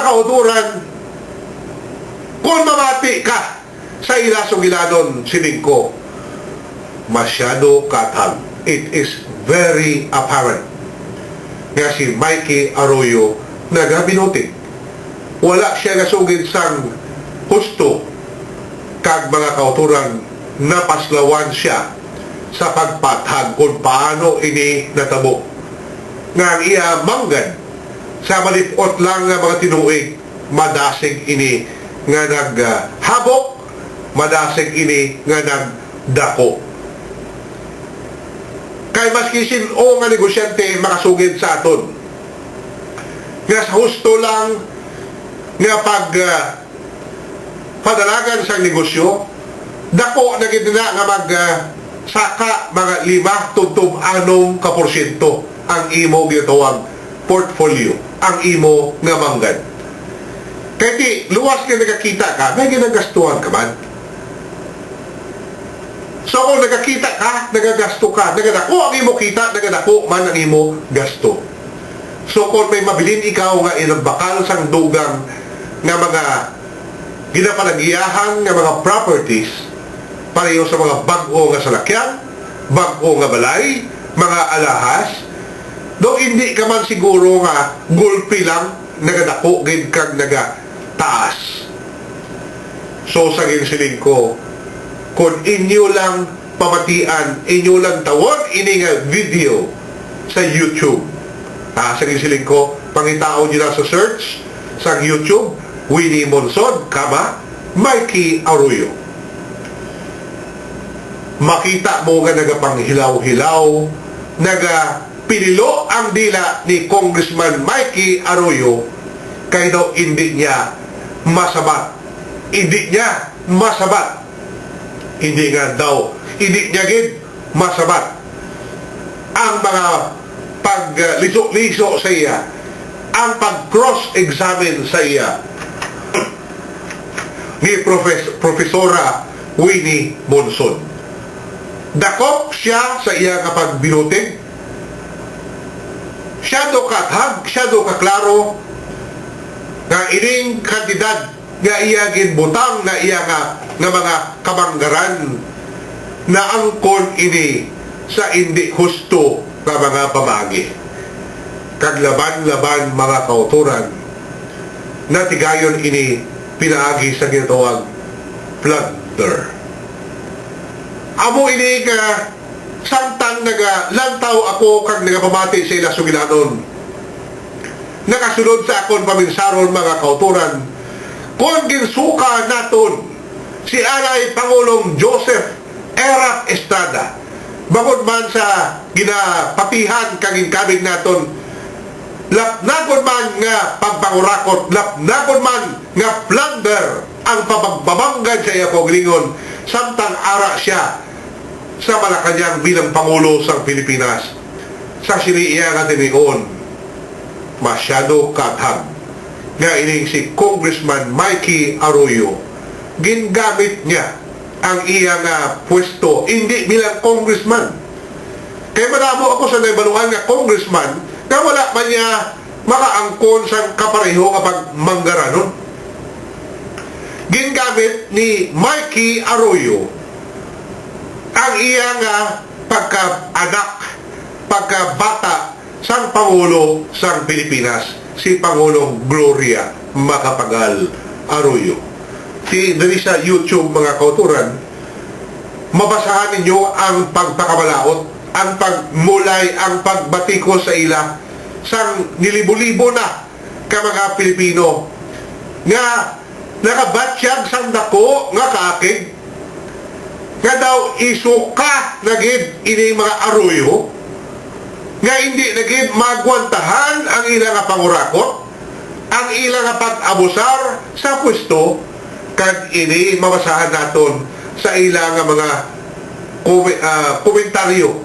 mga kauturan, kung mamati ka sa ila sugilanon silingko, masyado katag. It is very apparent nga si Mikey Arroyo nagabinutin. Wala siya nasugid sang husto kag mga kauturan, napaslawan siya sa pagpathag kung paano ini natabo. Nga ang iya manggad sa malipot lang nga mga tinuig, madasig ini nga naghabok, madasig ini nga nagdako. Kay maski sino nga negosyante makasugid sa aton nga sa husto lang nga padalagan sa negosyo, dako na gid na nga saka mga 5-6% ang imo gitawag portfolio, ang imo nga manggad. Kaya di, luwas ka nakakita ka, may ginagastuhan ka man. So kung nakakita ka, nagagasto ka, nagadako ang imo kita, nagadako man ang imo gasto. So kung may mabilin ikaw nga inagbakal sang dugang nga mga ginapalagiyahan nga mga properties, pareho sa mga bag-o nga salakyan, bag-o nga balay, mga alahas, do hindi ka man siguro nga gulpi lang nagadako gid kag nagataas. So sa ginsiling ko, kung inyo lang pamatian, inyo lang tawag ini nga video sa YouTube. Sa ginsiling ko, pangitao nyo lang sa search sa YouTube, Winnie Monsod, Mikey Arroyo. Makita mo nga nagapanghilaw-hilaw, nagapinilo ang dila ni Congressman Mikey Arroyo, kaya daw hindi niya masabat. Hindi niya masabat. Hindi nga daw, hindi niya gid masabat ang mga pagliso-liso sa iya, ang pag-cross-examine sa iya ni Profesora Winnie Monsod. Dakop siya sa iya kapag binuting. Siya do kathag, siya do kaklaro nga ining kantidad nga iya ginbutang na iya nga mga kabanggaran na angkon ini sa hindi husto nga mga pamagi. Kaglaban-laban mga kauturan na tigayon ini pinaagi sa ginatawag plunder. Amo ini ka samtang lantaw ako kag nagapamati sa ila sugilanon. Nakasulod sa akon paminsaron mga kauturan, kung ginsuka naton si alay Pangulong Joseph Erap Estrada, bangod man sa ginapapihan kag inkabig naton, lapnagod man nga pagpangurakot, lapnagod man nga plunder ang pagbabanggan sa iya kaugalingon, samtang ara siya sa Malacanang bilang Pangulo sa Pilipinas. Sa siniiya nga tinion, masyado kathag nga ining si Congressman Mikey Arroyo, gingamit niya ang iyang pwesto, hindi bilang congressman. Kaya madamo ako sa naibaluhan nga congressman na wala man niya makaangkon sa kapareho kapag manggaranon. Gingamit ni Mikey Arroyo ang iyang pagka-anak, pagka-bata sang Pangulo sang Pilipinas, si Pangulong Gloria Macapagal Arroyo. Diri sa YouTube mga kauturan, mabasahan ninyo ang pagpakabalaot, ang pagmulay, ang pagbatiko sa ila sang nilibo-libo na ka mga Pilipino nga nakabatsyag sang dako nga kaakig nga daw isuka nagid ini mga Arroyo nga hindi nagid magwantahan ang ilang pangurakot, ang ilang pag-abusar sa pwesto, kag ini mabasahan naton sa ilang mga komentaryo